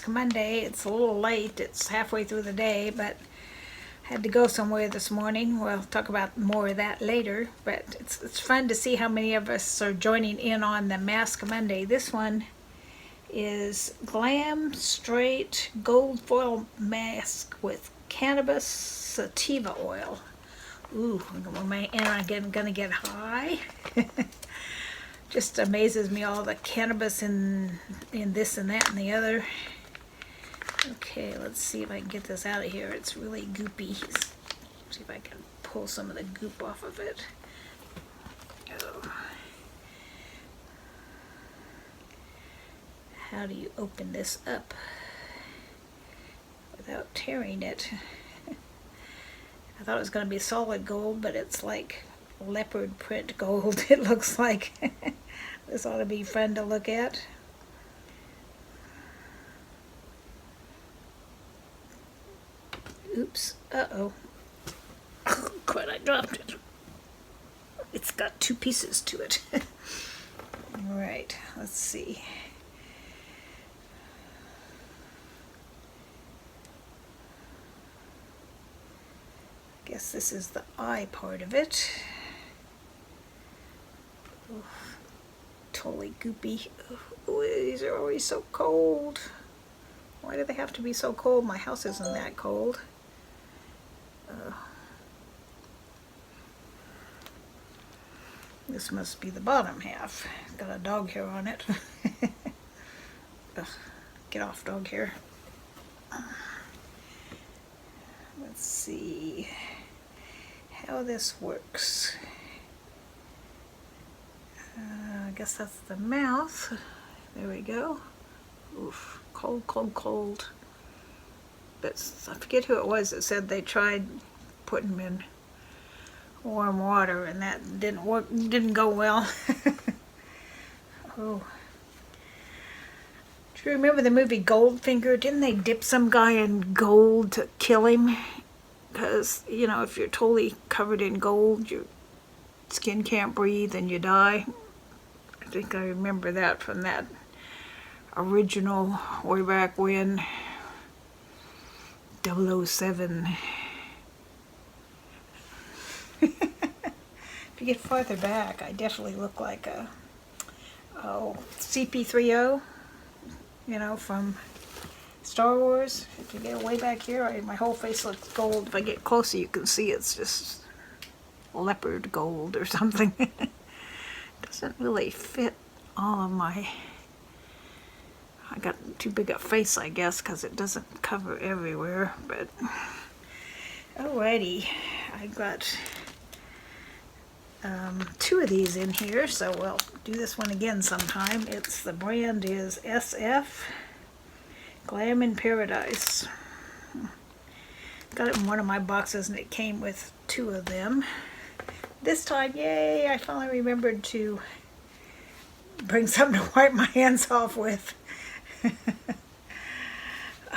Mask Monday. It's a little late. It's halfway through the day, but I had to go somewhere this morning. We'll talk about more of that later, but it's fun to see how many of us are joining in on the Mask Monday. This one is Glam Straight Gold Foil Mask with Cannabis Sativa Oil. Ooh, am I gonna get high? Just amazes me, all the cannabis in this and that and the other. Okay, let's see if I can get this out of here. It's really goopy. See if I can pull some of the goop off of it. Oh. How do you open this up without tearing it? I thought it was going to be solid gold, but it's like leopard print gold, it looks like. This ought to be fun to look at. Oops. Uh-oh. Quite, I dropped it. It's got two pieces to it. Alright, let's see. Guess this is the eye part of it. Oof, totally goopy. Ooh, these are always so cold. Why do they have to be so cold? My house isn't that cold. This must be the bottom half. Got a dog hair on it. Ugh, get off, dog hair. Let's see how this works. I guess that's the mouth. There we go. Oof, cold, cold, cold. But I forget who it was that said they tried putting them in warm water and that didn't work, didn't go well. Oh. Do you remember the movie Goldfinger? Didn't they dip some guy in gold to kill him? Because, you know, if you're totally covered in gold, your skin can't breathe and you die. I think I remember that from that original way back when, 007. If you get farther back, I definitely look like a CP3O, you know, from Star Wars. If you get way back here, my whole face looks gold. If I get closer, you can see it's just leopard gold or something. Doesn't really fit all of my... I got too big a face, I guess, because it doesn't cover everywhere. But alrighty, I got two of these in here, so we'll do this one again sometime. The brand is SF Glam in Paradise. Got it in one of my boxes and it came with two of them. This time, yay, I finally remembered to bring something to wipe my hands off with.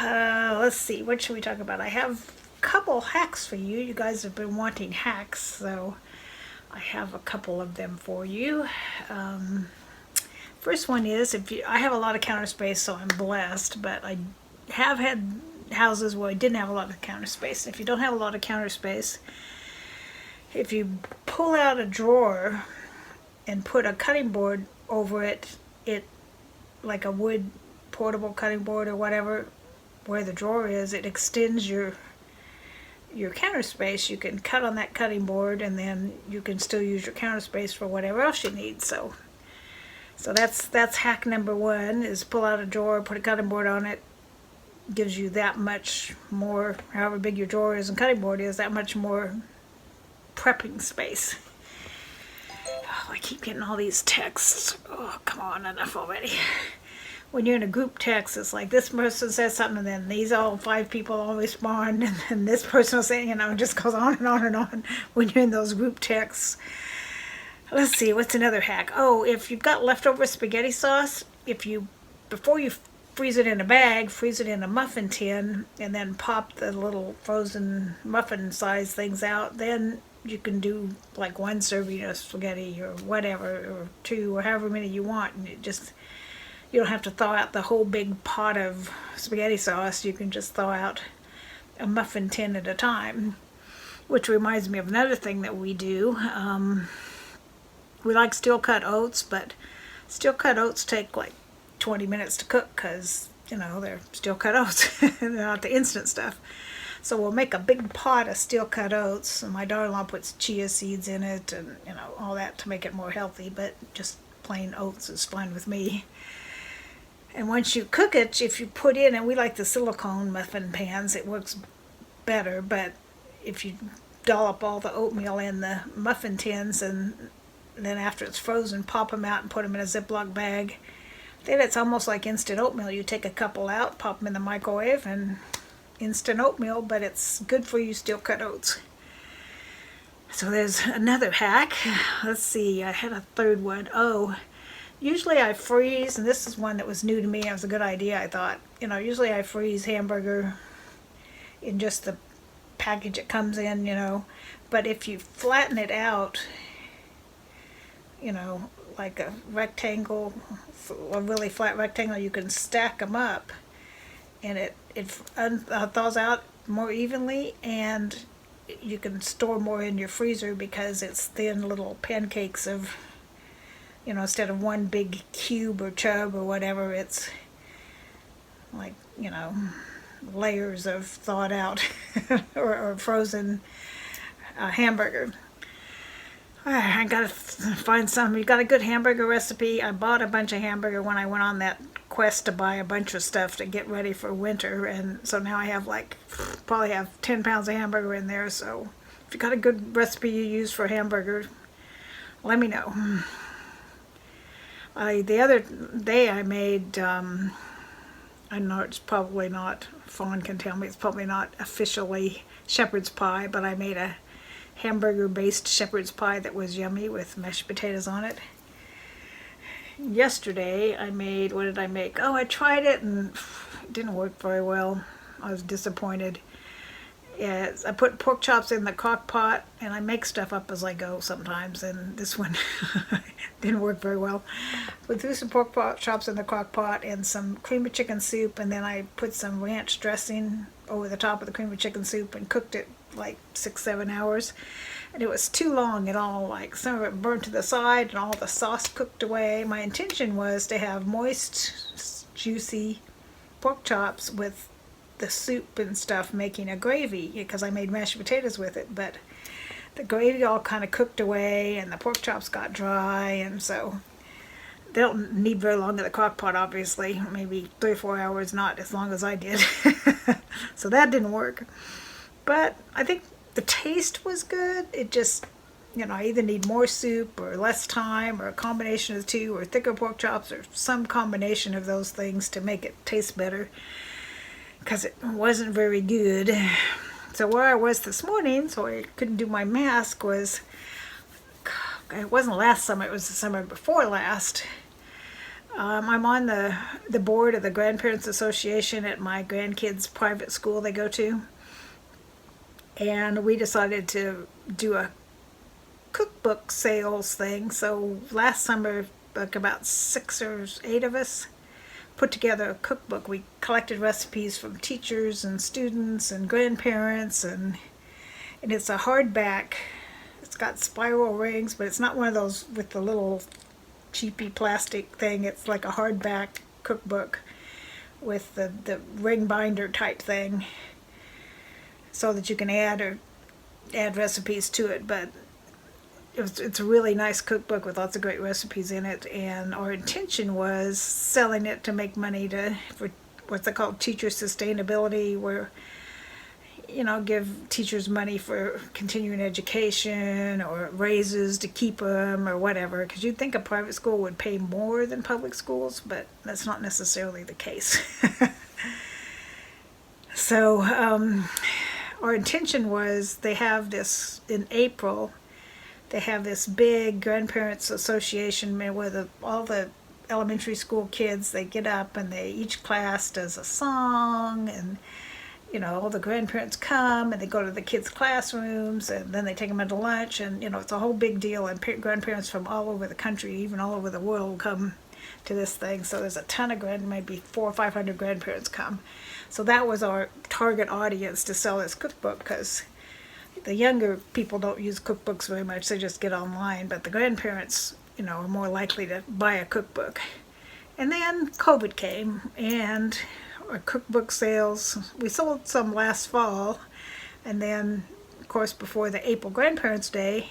Let's see, what should we talk about? I have a couple hacks for you. You guys have been wanting hacks, so I have a couple of them for you. First one is, I have a lot of counter space, so I'm blessed, but I have had houses where I didn't have a lot of counter space. If you don't have a lot of counter space, if you pull out a drawer and put a cutting board over it, like a wood portable cutting board or whatever, where the drawer is, it extends your counter space. You can cut on that cutting board and then you can still use your counter space for whatever else you need. So that's hack number one, is pull out a drawer, put a cutting board on it. Gives you that much more, however big your drawer is and cutting board is, that much more prepping space. Oh, I keep getting all these texts. Oh, come on, enough already. When you're in a group text, it's like this person says something and then these all 5 people all respond and then this person will say, you know, it just goes on and on and on when you're in those group texts. Let's see, what's another hack? Oh, if you've got leftover spaghetti sauce, before you freeze it in a bag, freeze it in a muffin tin, and then pop the little frozen muffin size things out, then you can do like 1 serving of spaghetti or whatever, or 2, or however many you want, and it just You don't have to thaw out the whole big pot of spaghetti sauce. You can just thaw out a muffin tin at a time. Which reminds me of another thing that we do. We like steel cut oats, but steel cut oats take like 20 minutes to cook because, you know, they're steel cut oats. They're not the instant stuff. So we'll make a big pot of steel cut oats, and my daughter-in-law puts chia seeds in it and, you know, all that to make it more healthy, but just plain oats is fine with me. And once you cook it, if you put in, and we like the silicone muffin pans, it works better, but if you dollop all the oatmeal in the muffin tins and then after it's frozen, pop them out and put them in a Ziploc bag, then it's almost like instant oatmeal. You take a couple out, pop them in the microwave, and instant oatmeal, but it's good for you steel cut oats. So there's another hack. Let's see, I had a third one. Oh, usually I freeze, and this is one that was new to me. It was a good idea, I thought. You know, usually I freeze hamburger in just the package it comes in, you know. But if you flatten it out, you know, like a rectangle, a really flat rectangle, you can stack them up, and it thaws out more evenly, and you can store more in your freezer because it's thin little pancakes of, you know, instead of one big cube or chub or whatever, it's like, you know, layers of thawed out or frozen hamburger. I gotta find some. You got a good hamburger recipe? I bought a bunch of hamburger when I went on that quest to buy a bunch of stuff to get ready for winter, and so now I have like probably have 10 pounds of hamburger in there. So if you got a good recipe you use for hamburger, let me know. The other day I made, I know it's probably not, Fawn can tell me it's probably not officially shepherd's pie, but I made a Hamburger-based shepherd's pie that was yummy with mashed potatoes on it. Yesterday I made, what did I make? Oh, I tried it and it didn't work very well. I was disappointed. I put pork chops in the crock pot, and I make stuff up as I go sometimes, and this one didn't work very well. We threw some pork chops in the crock pot and some cream of chicken soup, and then I put some ranch dressing over the top of the cream of chicken soup and cooked it like 6-7 hours. And it was too long at all, like some of it burnt to the side and all the sauce cooked away. My intention was to have moist, juicy pork chops with the soup and stuff making a gravy, because I made mashed potatoes with it, but the gravy all kind of cooked away and the pork chops got dry, and so they don't need very long in the crock pot, obviously, maybe 3 or 4 hours, not as long as I did. So that didn't work, but I think the taste was good. It just, you know, I either need more soup or less time or a combination of the two, or thicker pork chops or some combination of those things to make it taste better, because it wasn't very good. So where I was this morning, so I couldn't do my mask, was, it wasn't last summer, it was the summer before last. I'm on the board of the Grandparents Association at my grandkids' private school they go to. And we decided to do a cookbook sales thing. So last summer, like about 6 or 8 of us put together a cookbook. We collected recipes from teachers and students and grandparents, and it's a hardback. It's got spiral rings, but it's not one of those with the little cheapy plastic thing. It's like a hardback cookbook with the ring binder type thing, so that you can add recipes to it. But it's a really nice cookbook with lots of great recipes in it, and our intention was selling it to make money for what's called teacher sustainability, where, you know, give teachers money for continuing education or raises to keep them or whatever, because you'd think a private school would pay more than public schools, but that's not necessarily the case. So our intention was, they have this in April, they have this big grandparents association where all the elementary school kids, they get up and each class does a song, and, you know, all the grandparents come and they go to the kids' classrooms, and then they take them into lunch, and, you know, it's a whole big deal, and grandparents from all over the country, even all over the world, come to this thing. So there's a ton of maybe 400 or 500 grandparents come. So that was our target audience to sell this cookbook, because the younger people don't use cookbooks very much. They just get online. But the grandparents, are more likely to buy a cookbook. And then COVID came, and our cookbook sales, we sold some last fall. And then, of course, before the April Grandparents' Day,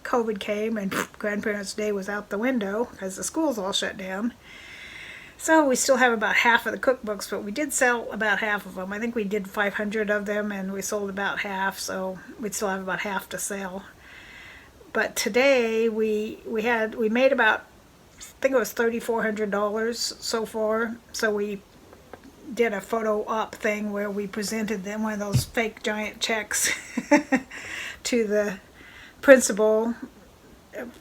COVID came, and Grandparents' Day was out the window because the schools all shut down. So we still have about half of the cookbooks, but we did sell about half of them. I think we did 500 of them, and we sold about half, so we'd still have about half to sell. But today we made about, I think it was $3,400 so far. So we did a photo op thing where we presented them one of those fake giant checks to the principal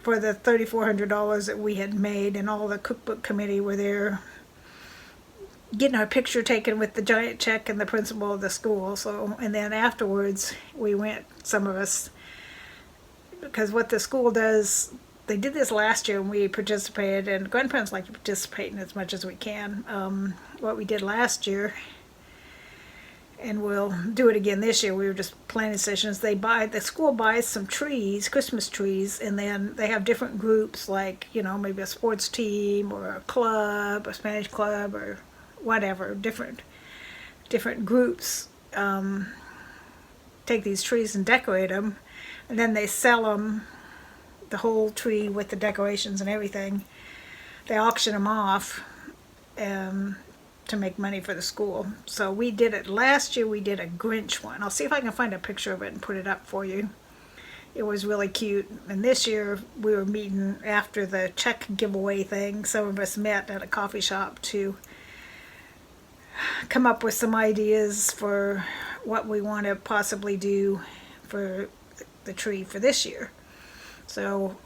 for the $3,400 that we had made, and all the cookbook committee were there getting our picture taken with the giant check and the principal of the school. So, and then afterwards we went, some of us, because what the school does, they did this last year and we participated, and grandparents like to participate in as much as we can. What we did last year, and we'll do it again this year, we were just planning sessions. The school buys some trees, Christmas trees, and then they have different groups, like, maybe a sports team or a club, a Spanish club, or whatever, different groups take these trees and decorate them, and then they sell them, the whole tree with the decorations and everything. They auction them off to make money for the school. So we did it last year. We did a Grinch one. I'll see if I can find a picture of it and put it up for you. It was really cute. And this year we were meeting after the check giveaway thing. Some of us met at a coffee shop to come up with some ideas for what we want to possibly do for the tree for this year. So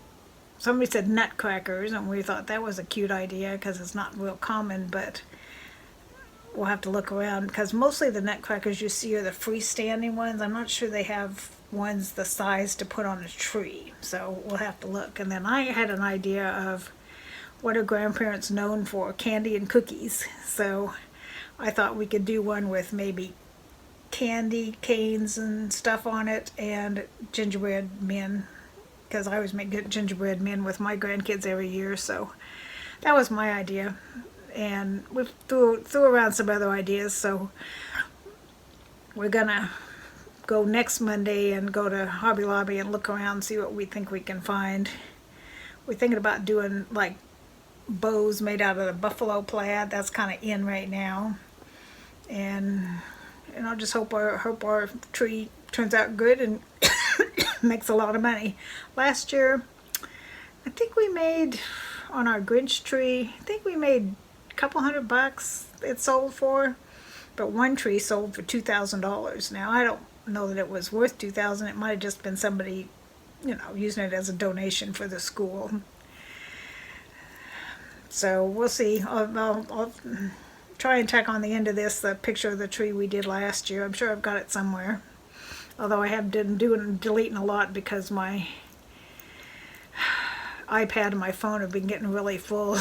somebody said nutcrackers, and we thought that was a cute idea because it's not real common, but we'll have to look around, because mostly the nutcrackers you see are the freestanding ones. I'm not sure they have ones the size to put on a tree, so we'll have to look. And then I had an idea of what are grandparents known for? Candy and cookies. So I thought we could do one with maybe candy canes and stuff on it, and gingerbread men, because I always make gingerbread men with my grandkids every year. So that was my idea. And we threw around some other ideas, so we're gonna go next Monday and go to Hobby Lobby and look around and see what we think we can find. We're thinking about doing like bows made out of the buffalo plaid. That's kind of in right now, and I just hope our tree turns out good and makes a lot of money. Last year, I think we made, on our Grinch tree, I think we made couple $100 it sold for, but one tree sold for $2,000. Now I don't know that it was worth $2,000. It might have just been somebody, using it as a donation for the school. So we'll see. I'll try and tack on the end of this the picture of the tree we did last year. I'm sure I've got it somewhere, although I have been deleting a lot because my iPad and my phone have been getting really full.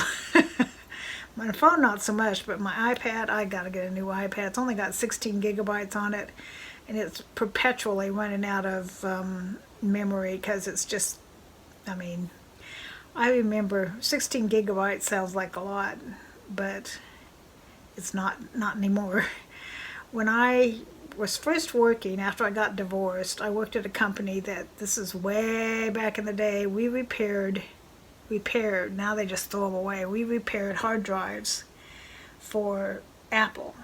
My phone not so much, but my iPad, I gotta get a new iPad. It's only got 16 gigabytes on it, and it's perpetually running out of memory, because it's just, I remember 16 gigabytes sounds like a lot, but it's not anymore. When I was first working, after I got divorced, I worked at a company that, this is way back in the day, we repaired, now they just throw them away. We repaired hard drives for Apple,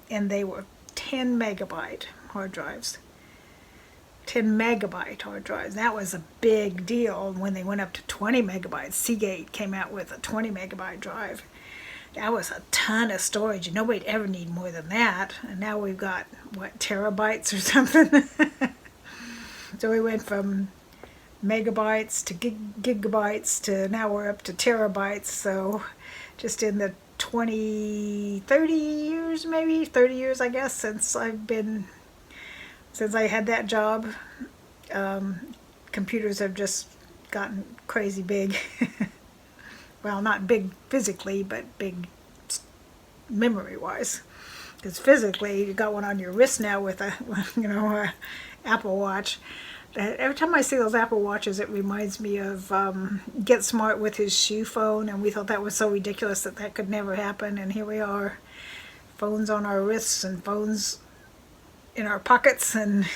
and they were 10 megabyte hard drives. 10 megabyte hard drives. That was a big deal when they went up to 20 megabytes. Seagate came out with a 20 megabyte drive. That was a ton of storage, and nobody'd ever need more than that. And now we've got, terabytes or something? So we went from megabytes to gigabytes to now we're up to terabytes. So just in the 30 years, maybe 30 years, I guess, since I had that job, computers have just gotten crazy big. Well, not big physically, but big memory-wise. Because physically, you got one on your wrist now with a, a Apple Watch. Every time I see those Apple Watches, it reminds me of Get Smart with his shoe phone, and we thought that was so ridiculous that that could never happen, and here we are, phones on our wrists and phones in our pockets and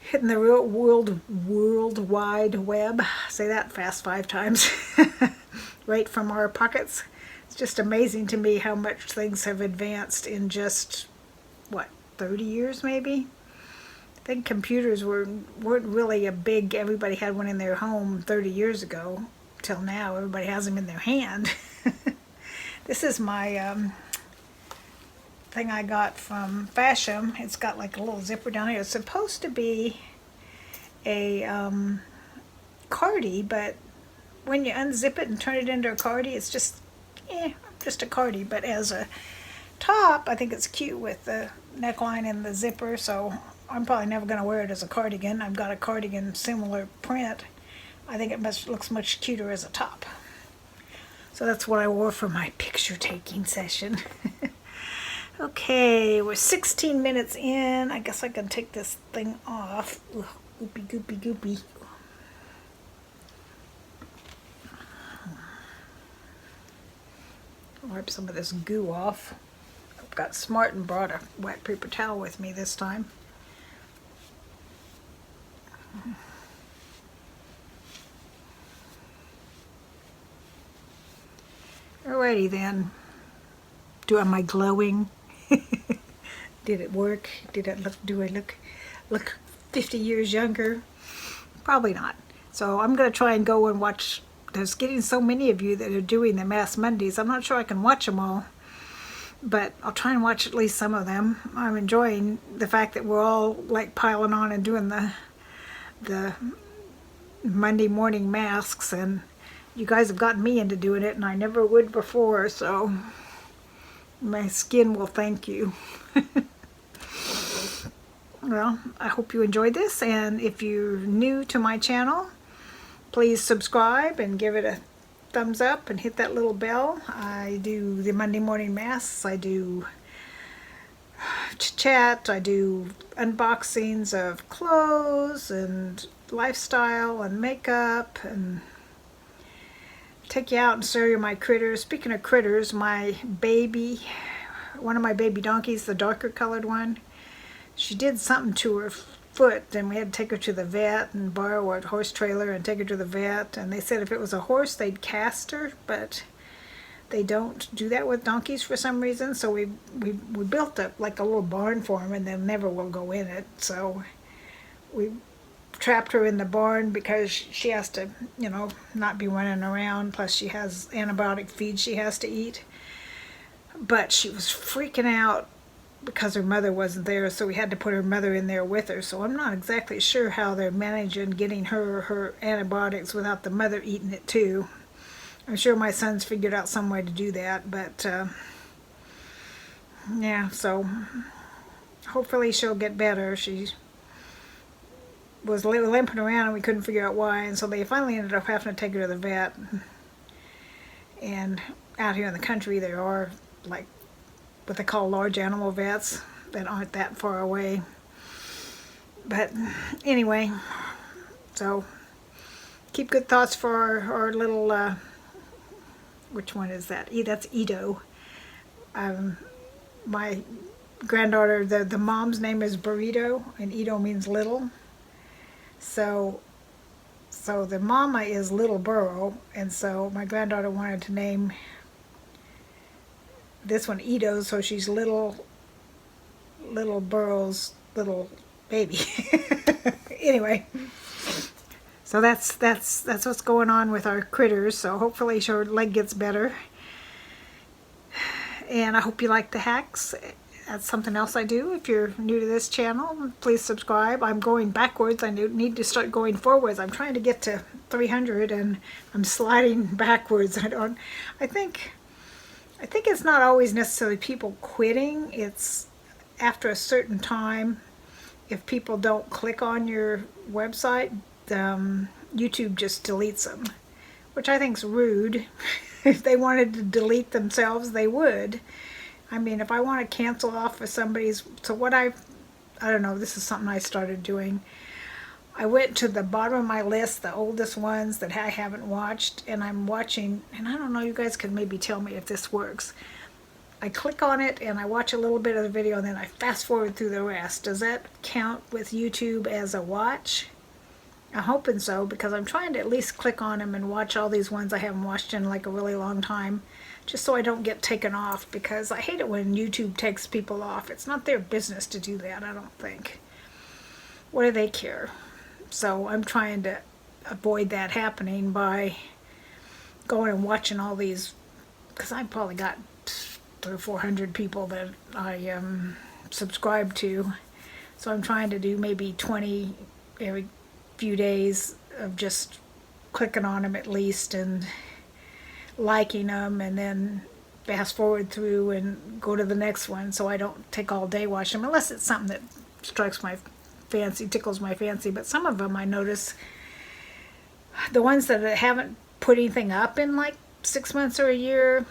hitting the real world wide web. Say that fast 5 times. Right from our pockets. It's just amazing to me how much things have advanced in just, what, 30 years maybe? I think computers weren't really a big, everybody had one in their home 30 years ago. Till now, everybody has them in their hand. This is my thing I got from Fashion. It's got like a little zipper down here. It's supposed to be a cardie, but when you unzip it and turn it into a cardie, it's just a cardie. But as a top, I think it's cute with the neckline and the zipper, so I'm probably never going to wear it as a cardigan. I've got a cardigan similar print. I think it looks much cuter as a top. So that's what I wore for my picture taking session. Okay, we're 16 minutes in. I guess I can take this thing off. Ugh, goopy, goopy, goopy. Wipe some of this goo off. I've got smart and brought a wet paper towel with me this time. Alrighty then. Am I glowing? Did it work? Do I look 50 years younger? Probably not. So I'm going to try and go and watch. There's getting so many of you that are doing the Mass Mondays. I'm not sure I can watch them all, but I'll try and watch at least some of them. I'm enjoying the fact that we're all like piling on and doing the Monday morning masks, and you guys have gotten me into doing it, and I never would before, so my skin will thank you. Well, I hope you enjoyed this, and if you're new to my channel, please subscribe and give it a thumbs up and hit that little bell. I do the Monday morning masks, I do chat, I do unboxings of clothes and lifestyle and makeup, and take you out and show you my critters. Speaking of critters, my baby, one of my baby donkeys, the darker colored one, she did something to her foot, and we had to take her to the vet and borrow a horse trailer and take her to the vet, and they said if it was a horse they'd cast her, but they don't do that with donkeys for some reason, so we built up like a little barn for them, and they never will go in it, so we trapped her in the barn because she has to, not be running around, plus she has antibiotic feed she has to eat. But she was freaking out because her mother wasn't there, so we had to put her mother in there with her. So I'm not exactly sure how they're managing getting her antibiotics without the mother eating it too. I'm sure my son's figured out some way to do that, but yeah, so hopefully she'll get better. She was limping around and we couldn't figure out why, and so they finally ended up having to take her to the vet. And out here in the country there are like what they call large animal vets that aren't that far away. But anyway, so keep good thoughts for our little which one is that? That's Edo. My granddaughter, the mom's name is Burrito, and Edo means little. So the mama is Little Burrow, and so my granddaughter wanted to name this one Edo, so she's little Burrow's little baby. Anyway, so that's what's going on with our critters. So hopefully her leg gets better, and I hope you like the hacks. That's something else I do. If you're new to this channel, please subscribe. I'm going backwards. I need to start going forwards. I'm trying to get to 300 and I'm sliding backwards. I think it's not always necessarily people quitting. It's after a certain time, if people don't click on your website, YouTube just deletes them. which I think's rude. If they wanted to delete themselves, they would. I mean, if I want to cancel off of somebody's, so what I don't know, this is something I started doing. I went to the bottom of my list, the oldest ones that I haven't watched, and I'm watching, and I don't know, you guys can maybe tell me if this works. I click on it and I watch a little bit of the video and then I fast forward through the rest. Does that count with YouTube as a watch? I'm hoping so, because I'm trying to at least click on them and watch all these ones I haven't watched in like a really long time, just so I don't get taken off, because I hate it when YouTube takes people off. It's not their business to do that, I don't think. What do they care? So I'm trying to avoid that happening by going and watching all these, because I've probably got 300 or 400 people that I subscribe to. So I'm trying to do maybe 20 every few days of just clicking on them at least and liking them, and then fast forward through and go to the next one, so I don't take all day watching them, unless it's something that strikes my fancy, tickles my fancy. But some of them I notice, the ones that haven't put anything up in like 6 months or a year,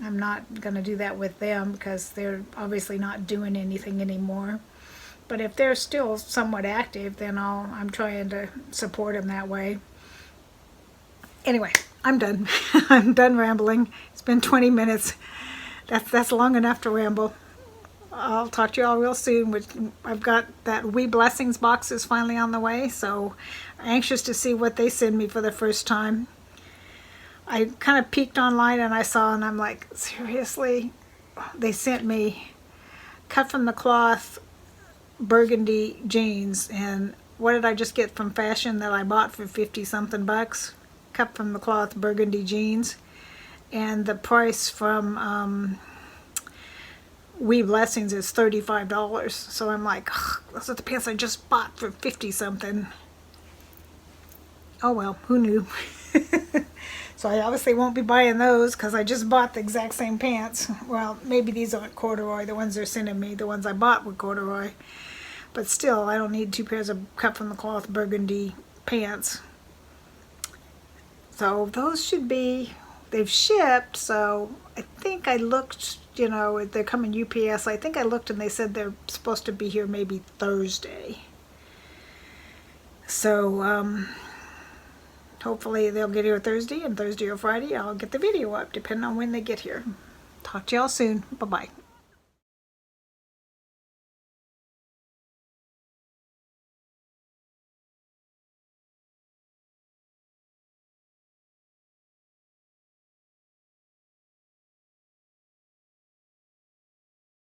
I'm not going to do that with them, because they're obviously not doing anything anymore. But if they're still somewhat active, then I'm trying to support them that way. Anyway, I'm done. I'm done rambling. It's been 20 minutes. That's long enough to ramble. I'll talk to you all real soon. I've got that Wee Blessings box is finally on the way, so I'm anxious to see what they send me for the first time. I kind of peeked online and I saw, and I'm like, seriously? They sent me cut from the cloth burgundy jeans, and what did I just get from Fashion that I bought for 50 something bucks? Cut from the cloth burgundy jeans, and the price from Wee Blessings is $35. So I'm like, those are the pants I just bought for 50 something. Oh well, who knew? So I obviously won't be buying those, because I just bought the exact same pants. Well, maybe these aren't corduroy. The ones they're sending me, the ones I bought were corduroy. But still, I don't need 2 pairs of cut from the cloth burgundy pants. So those should be, they've shipped, so I think I looked, you know, they're coming UPS. I think I looked and they said they're supposed to be here maybe Thursday. So hopefully they'll get here Thursday, and Thursday or Friday I'll get the video up, depending on when they get here. Talk to y'all soon. Bye-bye.